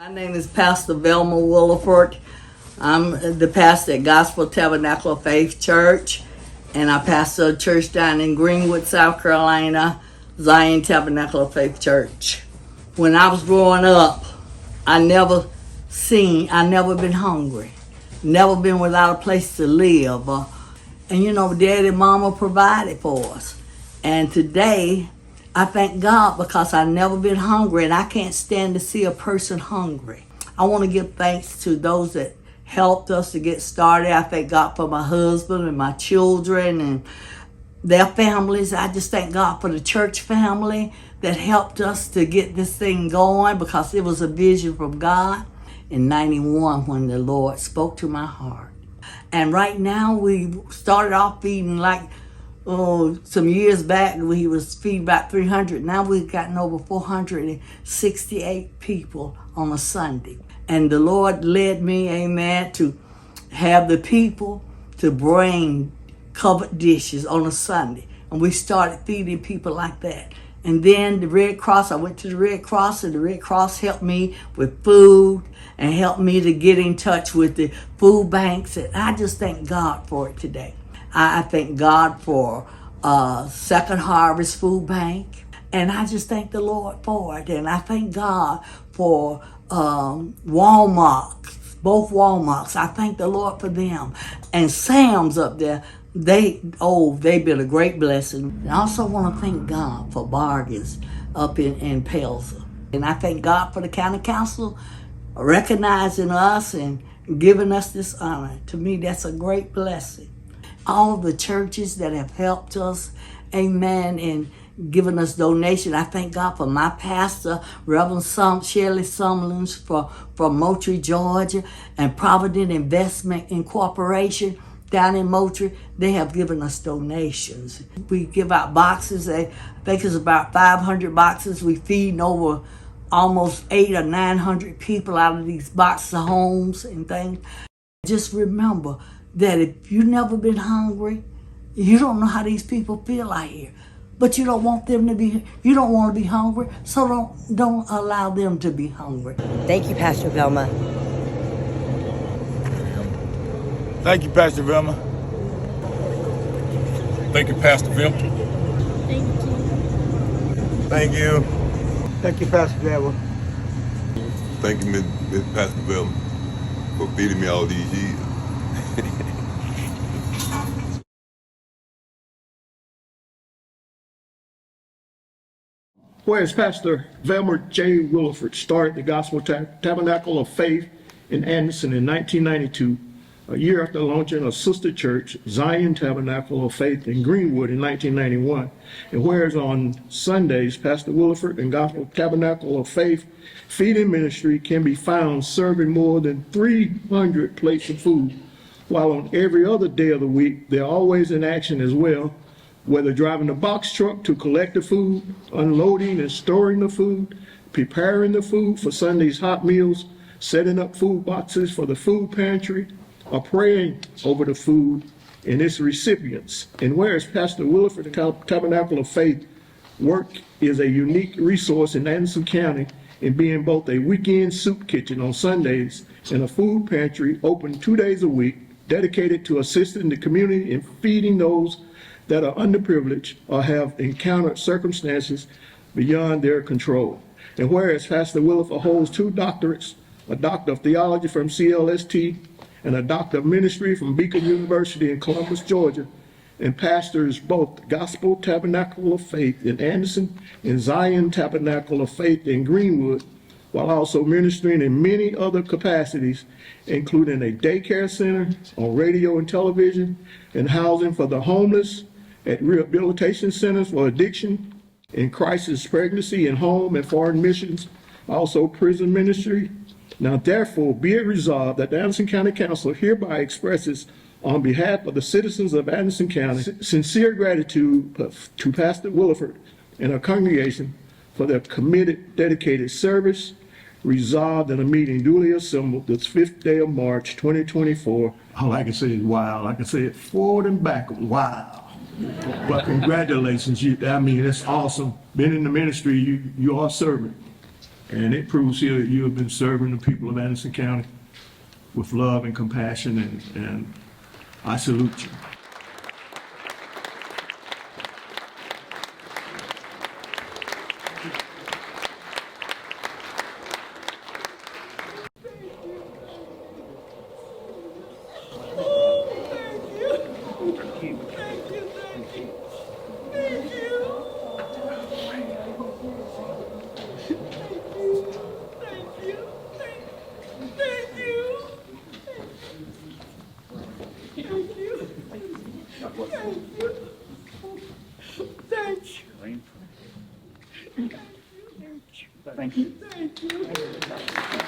My name is Pastor Velma Williford. I'm the pastor at Gospel Tabernacle of Faith Church, and I pastor a church down in Greenwood, South Carolina, Zion Tabernacle of Faith Church. When I was growing up, I never been hungry, never been without a place to live. And Daddy and Mama provided for us. And today, I thank God because I've never been hungry, and I can't stand to see a person hungry. I want to give thanks to those that helped us to get started. I thank God for my husband and my children and their families. I just thank God for the church family that helped us to get this thing going, because it was a vision from God in 91 when the Lord spoke to my heart. And right now we started off feeding some years back, we was feeding about 300. Now we've gotten over 468 people on a Sunday. And the Lord led me, amen, to have the people to bring covered dishes on a Sunday. And we started feeding people like that. And then the Red Cross, I went to the Red Cross, and the Red Cross helped me with food and helped me to get in touch with the food banks. And I just thank God for it today. I thank God for Second Harvest Food Bank, and I just thank the Lord for it. And I thank God for Walmart, both Walmarts. I thank the Lord for them. And Sam's up there, they've been a great blessing. I also want to thank God for Bargains up in Pelza. And I thank God for the county council recognizing us and giving us this honor. To me, that's a great blessing. All the churches that have helped us, amen, and given us donation. I thank God for my pastor, Reverend Shelley Sumlins from Moultrie, Georgia, and Provident Investment Incorporation down in Moultrie. They have given us donations. We give out boxes. I think it's about 500 boxes. We feed over almost 800 or 900 people out of these boxes of homes and things. Just remember that if you've never been hungry, you don't know how these people feel out here. But you don't want them to be, you don't want to be hungry, so don't allow them to be hungry. Thank you, Pastor Velma. Thank you, Pastor Velma. Thank you, Pastor Velma. Thank you. Thank you, Pastor Velma. Thank you, Ms. Pastor Velma, for feeding me all these years. Whereas Pastor Velma J. Williford started the Gospel Tabernacle of Faith in Anderson in 1992, a year after launching a sister church, Zion Tabernacle of Faith in Greenwood in 1991. And whereas on Sundays, Pastor Williford and Gospel Tabernacle of Faith feeding ministry can be found serving more than 300 plates of food, while on every other day of the week, they're always in action as well, whether driving the box truck to collect the food, unloading and storing the food, preparing the food for Sunday's hot meals, setting up food boxes for the food pantry, or praying over the food and its recipients. And whereas Pastor Williford and Tabernacle of Faith work is a unique resource in Anderson County in being both a weekend soup kitchen on Sundays and a food pantry open 2 days a week, dedicated to assisting the community in feeding those that are underprivileged or have encountered circumstances beyond their control. And whereas Pastor Williford holds 2 doctorates, a Doctor of Theology from CLST and a Doctor of Ministry from Beacon University in Columbus, Georgia, and pastors both Gospel Tabernacle of Faith in Anderson and Zion Tabernacle of Faith in Greenwood, while also ministering in many other capacities, including a daycare center, on radio and television, and housing for the homeless, at rehabilitation centers for addiction, in crisis pregnancy and home and foreign missions, also prison ministry. Now therefore be it resolved that the Anderson County Council hereby expresses, on behalf of the citizens of Anderson County, sincere gratitude to Pastor Williford and her congregation for their committed, dedicated service, resolved in a meeting duly assembled this 5th day of March, 2024. All I can say is wow. I can say it forward and backward. Wow. But congratulations. It's awesome. Been in the ministry, you are serving. And it proves here that you have been serving the people of Anderson County with love and compassion, and I salute you. Thank you.